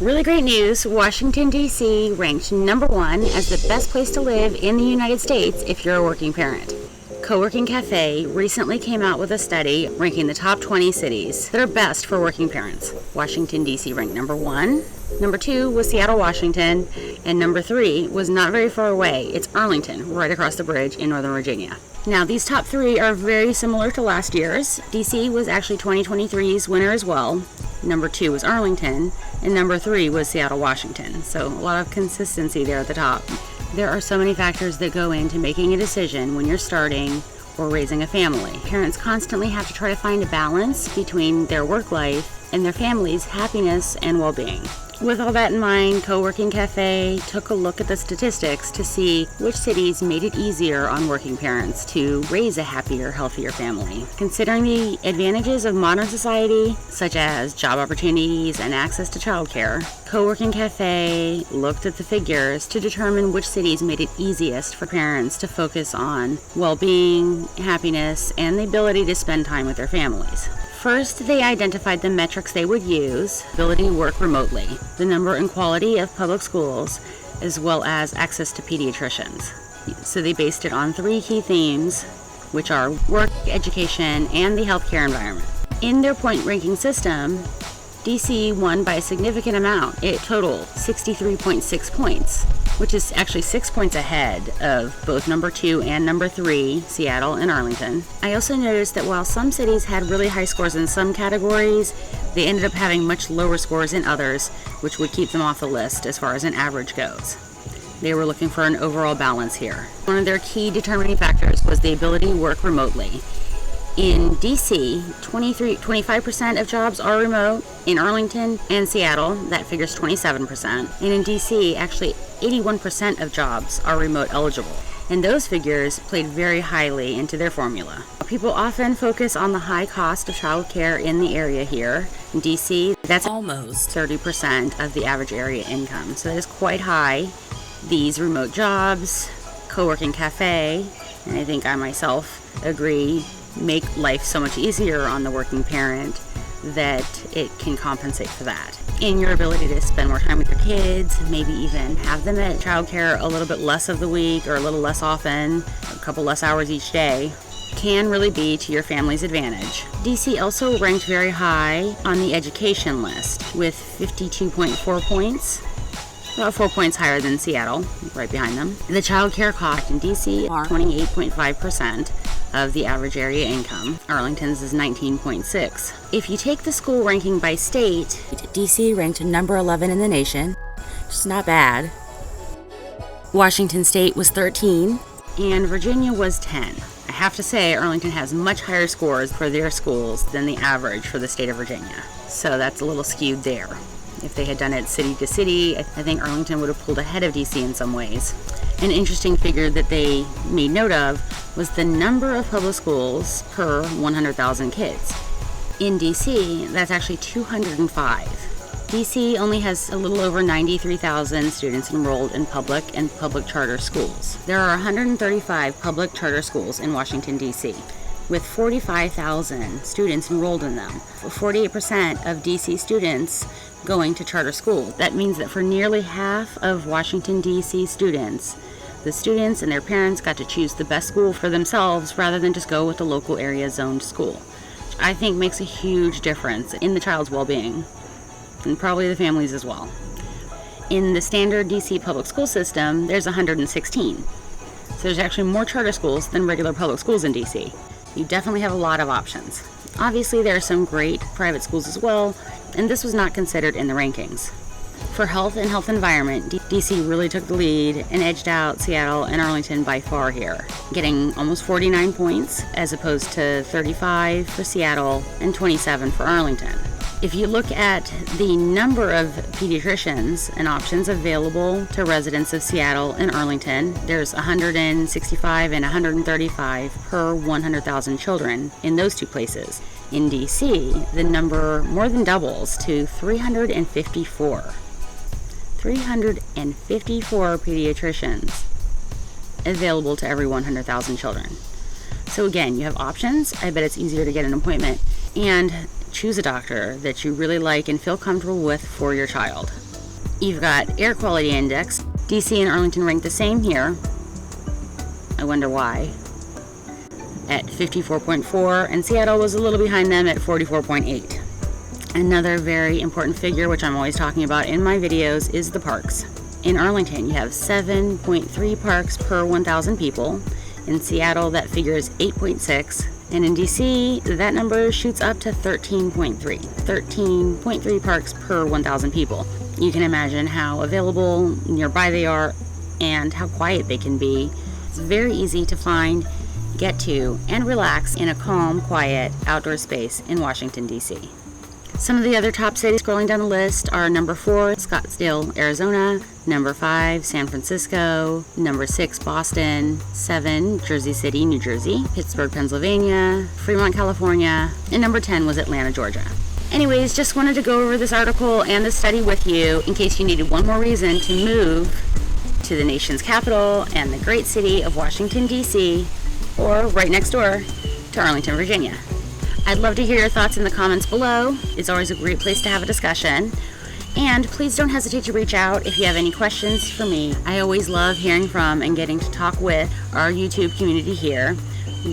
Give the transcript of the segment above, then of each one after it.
Really great news, Washington DC ranked #1 as the best place to live in the United States if you're a working parent. CoWorking Cafe recently came out with a study ranking the top 20 cities that are best for working parents. Washington DC ranked #1, #2 was Seattle, Washington, and #3 was not very far away. It's Arlington, right across the bridge in Northern Virginia. Now, these top 3 are very similar to last year's. DC was actually 2023's winner as well. #2 was Arlington, and #3 was Seattle, Washington. So a lot of consistency there at the top. There are so many factors that go into making a decision when you're starting or raising a family. Parents constantly have to try to find a balance between their work life and their family's happiness and well-being. With all that in mind, CoWorking Cafe took a look at the statistics to see which cities made it easier on working parents to raise a happier, healthier family. Considering the advantages of modern society, such as job opportunities and access to childcare, CoWorking Cafe looked at the figures to determine which cities made it easiest for parents to focus on well-being, happiness, and the ability to spend time with their families. First, they identified the metrics they would use: ability to work remotely, the number and quality of public schools, as well as access to pediatricians. So they based it on 3 key themes, which are work, education, and the healthcare environment. In their point ranking system, DC won by a significant amount. It totaled 63.6 points, which is actually 6 points ahead of both #2 and #3, Seattle and Arlington. I also noticed that while some cities had really high scores in some categories, they ended up having much lower scores in others, which would keep them off the list as far as an average goes. They were looking for an overall balance here. One of their key determining factors was the ability to work remotely. In DC, 25% of jobs are remote. In Arlington and Seattle, that figures 27%. And in DC, actually 81% of jobs are remote eligible. And those figures played very highly into their formula. People often focus on the high cost of childcare in the area here. In DC, that's almost 30% of the average area income. So that is quite high. These remote jobs, CoWorking Cafe, and I think I myself agree, make life so much easier on the working parent that it can compensate for that. In your ability to spend more time with your kids, maybe even have them at childcare a little bit less of the week or a little less often, a couple less hours each day, can really be to your family's advantage. DC also ranked very high on the education list with 52.4 points. About 4 points higher than Seattle, right behind them. The child care cost in DC are 28.5% of the average area income. Arlington's is 19.6. If you take the school ranking by state, DC ranked #11 in the nation, which is not bad. Washington State was 13, and Virginia was 10. I have to say, Arlington has much higher scores for their schools than the average for the state of Virginia. So that's a little skewed there. If they had done it city to city, I think Arlington would have pulled ahead of DC in some ways. An interesting figure that they made note of was the number of public schools per 100,000 kids. In DC, that's actually 205. DC only has a little over 93,000 students enrolled in public and public charter schools. There are 135 public charter schools in Washington, DC, with 45,000 students enrolled in them. 48% of DC students going to charter school. That means that for nearly half of Washington, D.C. students, the students and their parents got to choose the best school for themselves rather than just go with the local area zoned school, which I think makes a huge difference in the child's well-being and probably the families as well. In the standard D.C. public school system, there's 116. So there's actually more charter schools than regular public schools in D.C. You definitely have a lot of options. Obviously, there are some great private schools as well, and this was not considered in the rankings. For health and health environment, DC really took the lead and edged out Seattle and Arlington by far here, getting almost 49 points as opposed to 35 for Seattle and 27 for Arlington. If you look at the number of pediatricians and options available to residents of Seattle and Arlington, there's 165 and 135 per 100,000 children in those two places. In DC, the number more than doubles to 354. 354 pediatricians available to every 100,000 children. So again, you have options. I bet it's easier to get an appointment and choose a doctor that you really like and feel comfortable with for your child. You've got air quality index. DC and Arlington rank the same here. I wonder why. At 54.4, and Seattle was a little behind them at 44.8. Another very important figure, which I'm always talking about in my videos, is the parks. In Arlington, you have 7.3 parks per 1,000 people. In Seattle, that figure is 8.6. And in DC, that number shoots up to 13.3. 13.3 parks per 1,000 people. You can imagine how available nearby they are and how quiet they can be. It's very easy to find, get to, and relax in a calm, quiet, outdoor space in Washington, DC. Some of the other top cities scrolling down the list are number 4, Scottsdale, Arizona, number 5, San Francisco, number 6, Boston, 7, Jersey City, New Jersey, Pittsburgh, Pennsylvania, Fremont, California, and number 10 was Atlanta, Georgia. Anyways, just wanted to go over this article and this study with you in case you needed one more reason to move to the nation's capital and the great city of Washington, D.C., or right next door to Arlington, Virginia. I'd love to hear your thoughts in the comments below. It's always a great place to have a discussion. And please don't hesitate to reach out if you have any questions for me. I always love hearing from and getting to talk with our YouTube community here,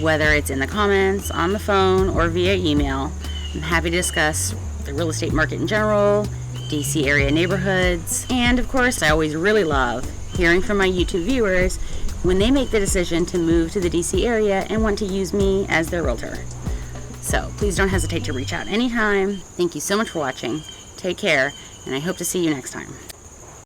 whether it's in the comments, on the phone, or via email. I'm happy to discuss the real estate market in general, DC area neighborhoods, and of course, I always really love hearing from my YouTube viewers when they make the decision to move to the DC area and want to use me as their realtor. So please don't hesitate to reach out anytime. Thank you so much for watching. Take care, and I hope to see you next time.